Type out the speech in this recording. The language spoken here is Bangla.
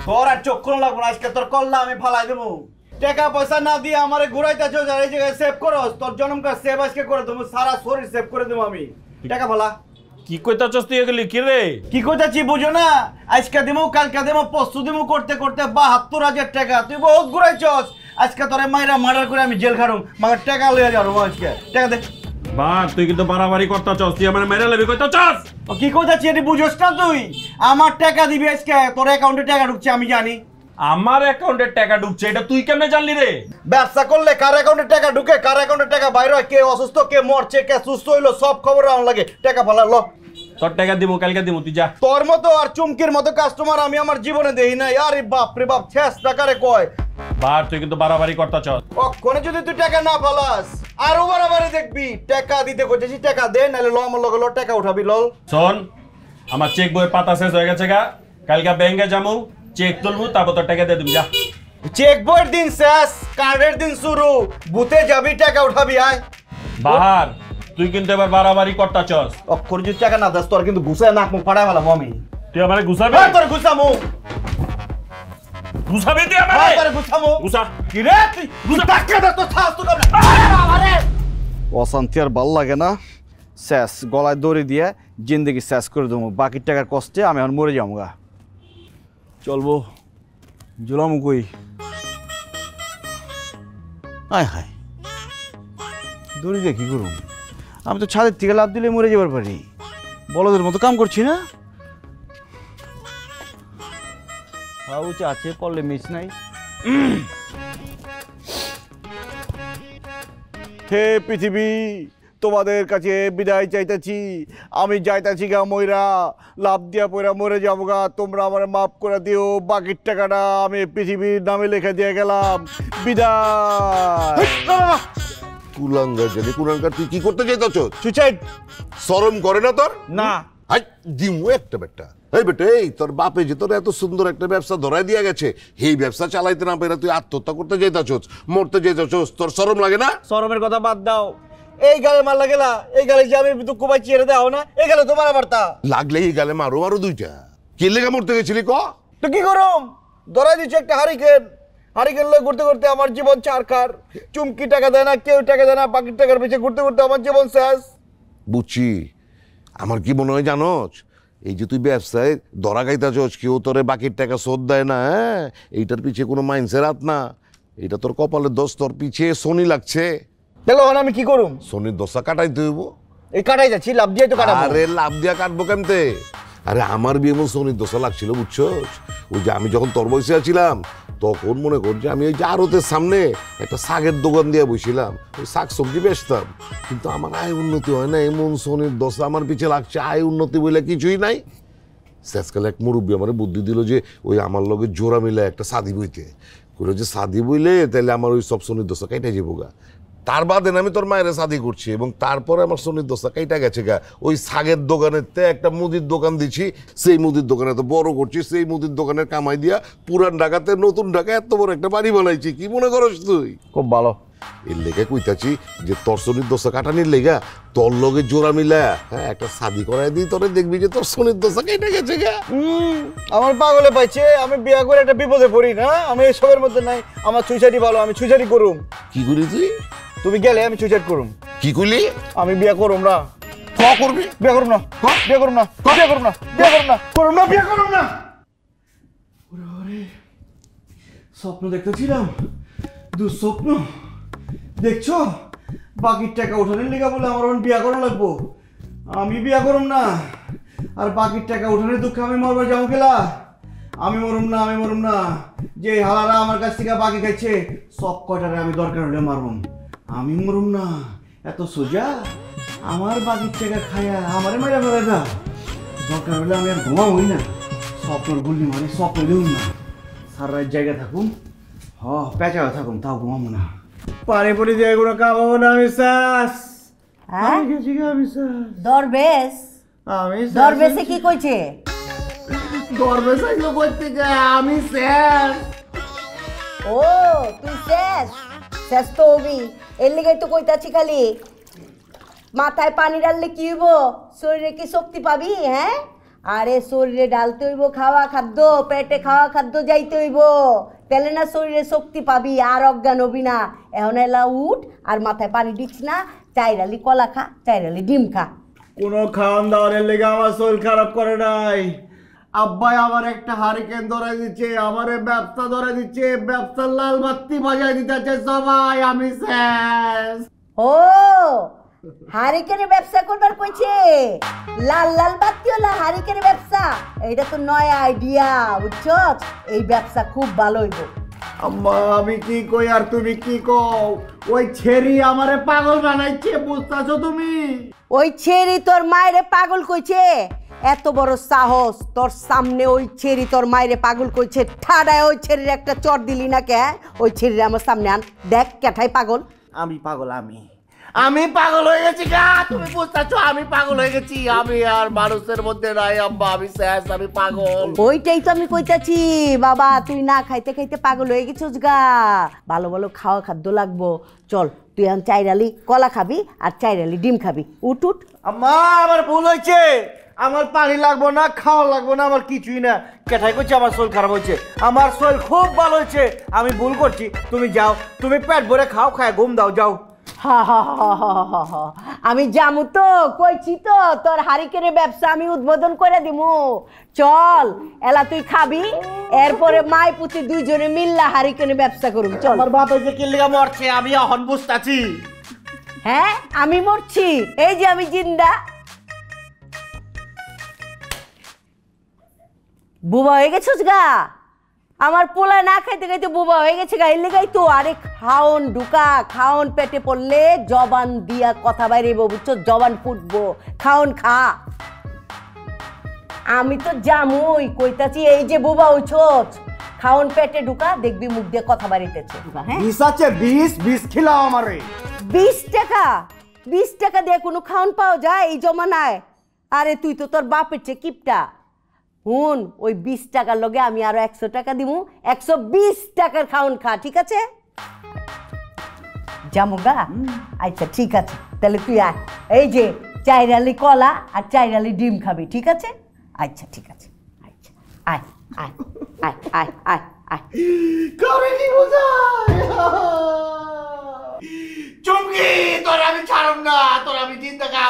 তোর আর চক্ষু লাগবো না, আজকে তোর কল্লা আমি ফালাই দেবো। টাকা পয়সা না দিয়ে আমারে ঘুরাইতেছো, যার এই জায়গায় সেভ করো, তোর জন্মকার সেভ আজকে করে দেবো, সারা শরীর সেভ করে দেবো আমি। টাকা ফালা। কি কইতাছস তুই এগুলি? কি রে কি কইতাছি বুঝো না? আজকে দেবো, কালকে দেবো, পরশু দেবো করতে করতে ৭২,০০০ টাকা তুই বহুত ঘুরাইছস। আজকে তোরে মাইরা মার্ডার করে আমি জেল খাড়ুম, মাগার টাকা লইয়া যাবো আজকে। টাকা দে। বাঘ, তুই কিন্তু বাড়াবাড়ি করতাছস, তুই আমার মেরে লেবি কইতাছস। কি কইতাছি এটি বুঝোস না তুই? আমার টাকা দিবি আজকে, তোর অ্যাকাউন্টে টাকা ঢুকছে আমি জানি। আমার অ্যাকাউন্টে টাকা ঢুকছে এটা তুই কেমনে জানলি রে? ব্যবসা করলে কার অ্যাকাউন্টে টাকা ঢুকে, কার অ্যাকাউন্টে টাকা বাইরে হয়, কে অসুস্থ, কে মরছে, কে সুস্থ হইলো, সব খবর আমার লাগে। টাকা ফালা ল। তোর টাকা দিব, কালকে দিব, তুই যা। তোর মতো আর চুমকির মতো কাস্টমার আমি আমার জীবনে দেই নাই। আরে বাপ রে বাপ, শেষ টাকারে কয়। বার, তুই কিন্তু বাড়াবাড়ি করতাছস। কখনো যদি তুই টাকা না ফালাস আরো বাড়াবাড়ি দেখবি। টাকা দিতে কইতেছি, টাকা দে, নাহলে ল আমার লগে ল, টাকা উঠাবি লল। শোন, আমার চেক বইয়ের পাতা শেষ হয়ে গেছে গা, কালকে ব্যাংকে যামু, চেক তুলবো, তারপর তোর টাকা দিয়ে দিবি, যা। চেক বইয়ের দিন শেষ, কার্ডের দিন শুরু। বুথে যাবি, টাকা উঠাবি, আয়। বাহার, তুই কিন্তু এবার বাড়াবাড়ি করতাছস। অক্ষর যদি টাকা না দাস তোর কিন্তু ঘুষায় নাক মুখ ফাড়ায় ফেলাম আমি। তুই আমারে গুছাবি? তোর ঘুষামু। গুছাবি তুই আমারে? তোর ঘুষামু। গুছা। কি রে তুই টাকা দে, তোর ছাস তো না। আরে অশান্তি আর ভাল লাগে না। শেষ, গলায় দড়ি দিয়ে জিন্দগি শেষ করে দেবো। বাকি টাকার কষ্টে আমি এখন মরে যাবো গা। চলবো জুলাম কই। হায় হায়, দড়ি দিয়ে কি করুন? আমি তো ছাদের থেকে লাভ দিলে মরে যাবার পারি। বলদের মতো কাম করছি না। হাউচ আছে, পড়লে মিস নাই। হে পৃথিবী, তোমাদের কাছে বিদায় চাইতেছি। আমি যাইতেছি গা ময়রা, লাভ দিয়া পয়রা মরে যাবো গা। তোমরা আমার মাফ করে দিও। বাকির টাকাটা আমি পৃথিবীর নামে লিখে দিয়ে গেলাম। বিদায়। কুলাঙ্গার জানি কুলাঙ্গার, তুই কি করতে চাইতাছ? সুইসাইড। শরম করে না তোর? না। হাই দিমু একটা বেটা। এই বেটা, এই তোর বাপে যে তোর এত সুন্দর একটা ব্যবসা ধরাই দিয়া গেছে, এই ব্যবসা চালাইতে না পেরে তুই আত্মহত্যা করতে যাইতাছস, মরতে যাইতাছস, তোর শরম লাগে না? শরমের কথা বাদ দাও। এই গালে মারলা গেলা, এই গালে যে আমি দুঃখ পাই চেয়ে দাও না, এই গালে তোমার বার্তা লাগলে এই গালে মারো, মারো দুইটা। কি লেগে মরতে গেছিলি ক? তো কি করুম? ধরাই দিচ্ছে একটা হারিকেন। হারিকেন লয়ে ঘুরতে ঘুরতে আমার জীবন চারকার। চুমকি টাকা দেয় না, কেউ টাকা দেয় না, বাকির টাকার পিছিয়ে ঘুরতে ঘুরতে আমার জীবন শেষ। বুঝছি। আমার কি মনে হয় জানোস, এই যে তুই ব্যবসায় ধরা খাইতাছস, কেউ তোরে বাকির টাকা শোধ দেয় না, হ্যাঁ, এইটার পিছিয়ে কোনো মাইন্সের হাত না। এটা তোর কপালের দোষ, তোর পিছিয়ে শনি লাগছে। তাহলে আমি কি করুম? শনির দশা কাটাইতে হইব। এই কাটাই যাচ্ছি, লাভ দিয়ে তো কাটাবো। আরে লাভ দিয়া কাটবো কেমতে? আরে আমার বিয়ে এমন শনির দশা লাগছিল, বুঝছস? ওই যে আমি যখন তোর বয়সে আছিলাম, তখন মনে কর যে আমি ওই যে আড়তের সামনে একটা শাকের দোকান দিয়ে বসছিলাম, ওই শাক সবজি বেচতাম। কিন্তু আমার আয় উন্নতি হয় না, এমন শনির দশা আমার পিছিয়ে লাগছে। আয় উন্নতি বলে কিছুই নাই। শেষকালে এক মুরব্বী আমার বুদ্ধি দিল যে ওই আমার লগে জোড়া মিলে একটা শাদি বইতে কইলো যে শাদি বইলে তাহলে আমার ওই সব শনির দশা কেটে যাবো গা। তার বাদে আমি তোর মায়ের শাদি করছি, এবং তারপরে আমার শনির দশা কেটে গেছে গা। ওই শাকের দোকানেতে একটা মুদির দোকান দিছি, সেই মুদির দোকানে তো বড় করছি, সেই মুদির দোকানের কামাই দিয়া পুরান ঢাকাতে নতুন ঢাকা এত বড় একটা বাড়ি বানাইছি। কি মনে করস তুই? খুব ভালো। এর লেগে কইতাছি যে তোর শনির দশা কাটানির লেগা তোর লগে জোড়া মিলা, হ্যাঁ, একটা শাদি করাই দিই, তোরে দেখবি যে তোর শনির দশা কেটে গেছে গা। আমার পাগলে পাইছে, আমি বিয়া করে একটা বিপদে পড়ি না, আমি এসবের মধ্যে নাই। আমার সুইসাইডই ভালো, আমি সুইসাইডই করুম। কি করি তুই? তুমি গেলে আমি সুইসাইড করুম। কি কইলি? আমি বিয়া করুম না। ক করবি? বিয়া করুম না, বিয়া করুম না, বিয়া করুম না, বিয়া করুম না, করুম না, বিয়া করুম না। ওরে স্বপ্ন দেখতেছিলাম, দুঃস্বপ্ন। দেখছো, বাকির টাকা উঠানোর লেগা বলে আমার বিয়া করা লাগবো। আমি বিয়া করুম না, আর বাকির টাকা উঠানোর দুঃখে আমি মরবার যাবো গেলা। আমি মরুম না, আমি মরুম না। যে হালারা আমার কাছ থেকে বাকি খাইছে, সব কয়টারে আমি দরকার হলে মারবো। আমি মরুম না, এত সোজা। আমার বাকির টাকা খায়া আমারে মেরে ফেলাইবা। দরকার হলে আমি আর ঘুমাবই না, স্বপ্নের গুলি মারি, স্বপ্ন দিউম না। সারা রাত জায়গা থাকুন, পেঁচা থাকুন, তাও ঘুমাবো না। পানি পড়ি দিয়ে এগুলো কামাবো না। আমি শ্বাস আমি গেছি গা, আমি শ্বাস। দরবেশ? আমি দরবেশে কি কইছে? দরবেশ আইলো কই থেকে? আমি শেষ। ও তুই শেষ? শেষ তো হবি, এর লিগে তো কইতাছি খালি। মাথায় পানি ডাললে কি হইব? শরীরে কি শক্তি পাবি? হ্যাঁ, আরে শরীরে ডালতে হইব খাওয়া খাদ্য, পেটে খাওয়া খাদ্য যাইতে হইব, তাহলে না শরীরে শক্তি পাবি আর অজ্ঞান হবি না। এখন এলা উঠ আর মাথায় পানি দিস না, চাইরালি কলা খা, চাইরালি ডিম খা। কোনো খাওয়ান দাওয়ানের লেগে আমার শরীর খারাপ করে নাই। আব্বাই আমার একটা হারিকেন ধরে দিচ্ছে, আমারে ব্যবসা ধরে দিচ্ছে, ব্যবসার লাল বাতি বাজায় দিতেছে সবাই, আমি শেষ। ও হারিকেনের ব্যবসা করবার কইছে, লাল লাল বাতিওয়ালা হারিকেনের ব্যবসা, এইটা তো নয়া আইডিয়া, বুঝছো? এই ব্যবসা খুব ভালো হইব। আম্মা আমি কি কই আর তুমি কি কও? ওই ছেড়ি আমারে পাগল বানাইছে, বুঝতাছো তুমি? ওই ছেড়ি তোর মায়েরে পাগল কইছে? এত বড় সাহস তোর সামনে ওই ছেড়ি তোর মায়েরে পাগল কইছে? ঠাডায় ওই ছেড়ির একটা চট দিলি না কে? ওই ছেড়ির আমার সামনে আন, দেখ কেঠাই পাগল। আমি পাগল, আমি পাগল হয়ে গেছি গা, তুমি বুঝতেছো? আমি পাগল হয়ে গেছি, আমি আর মানুষের মধ্যে নাই আম্মা, আমি শেষ, আমি পাগল। ওইটাই তো আমি কইতাছি বাবা, তুই না খাইতে খাইতে পাগল হয়ে গেছিস গা। ভালো ভালো খাওয়া খাদ্য লাগবো, চল তুই এখন চাইরালি কলা খাবি আর চাইরালি ডিম খাবি, উঠ উঠ। আম্মা আমার ভুল হয়েছে, আমার পানি লাগবো না, খাওয়া লাগবো না, আমার কিছুই না। কেঠাই করছে আমার শরীর খারাপ হয়েছে, আমার শরীর খুব ভালো হয়েছে, আমি ভুল করছি। তুমি যাও, তুমি পেট ভরে খাও, খায় ঘুম দাও, যাও। আমি যামু তো, কইছি তো তোর হারিকেনের ব্যবসা আমি উদ্বোধন করে দিমু। চল এলা তুই খাবি, এরপরে মাই পুতি দুইজনে মিল্লা হারিকেনের ব্যবসা করুম। চল। আমার বাপ হয়েছে কি লিগা মরছে, আমি এখন বুঝতাছি। হ্যাঁ আমি মরছি, এই যে আমি জিন্দা। বুবা হয়ে গেছিস গা, আমার পোলা না খাইতে খাইতে বুবা হয়ে গেছে গা, এর লেগাই তো। আরে খাওন ঢুকা, খাওন পেটে পড়লে জবান দিয়া কথা বাইরে বুঝছো, জবান ফুটবো, খাওন খা। আমি তো জামুই কইতাছি, এই যে বুবা হইছস, খাওন পেটে ঢুকা, দেখবি মুখ দিয়ে কথা বাড়িতেছে। হ্যাঁ 20 আছে, 20 খিলাও আমারে। 20 টাকা? 20 টাকা দিয়ে কোনো খাওন পাওয়া যায় এই জমানায়? আরে তুই তো তোর বাপের চেয়ে কিপটা। হুন, ওই 20 টাকার লগে আমি আরো 100 টাকা দিমু, 120 টাকার খাওন খা, ঠিক আছে? জামুগা? আচ্ছা ঠিক আছে, তাহলে তুই আয়, এই যে চাইরালি কলা আর চাইরালি ডিম খাবি, ঠিক আছে? আচ্ছা ঠিক আছে, আচ্ছা আয় আয় আয় আয় আয় আয়। করে কি বোঝায়? চুমকি তোর আমি ছাড়ব না, তোর আমি জিন্দা খাওয়া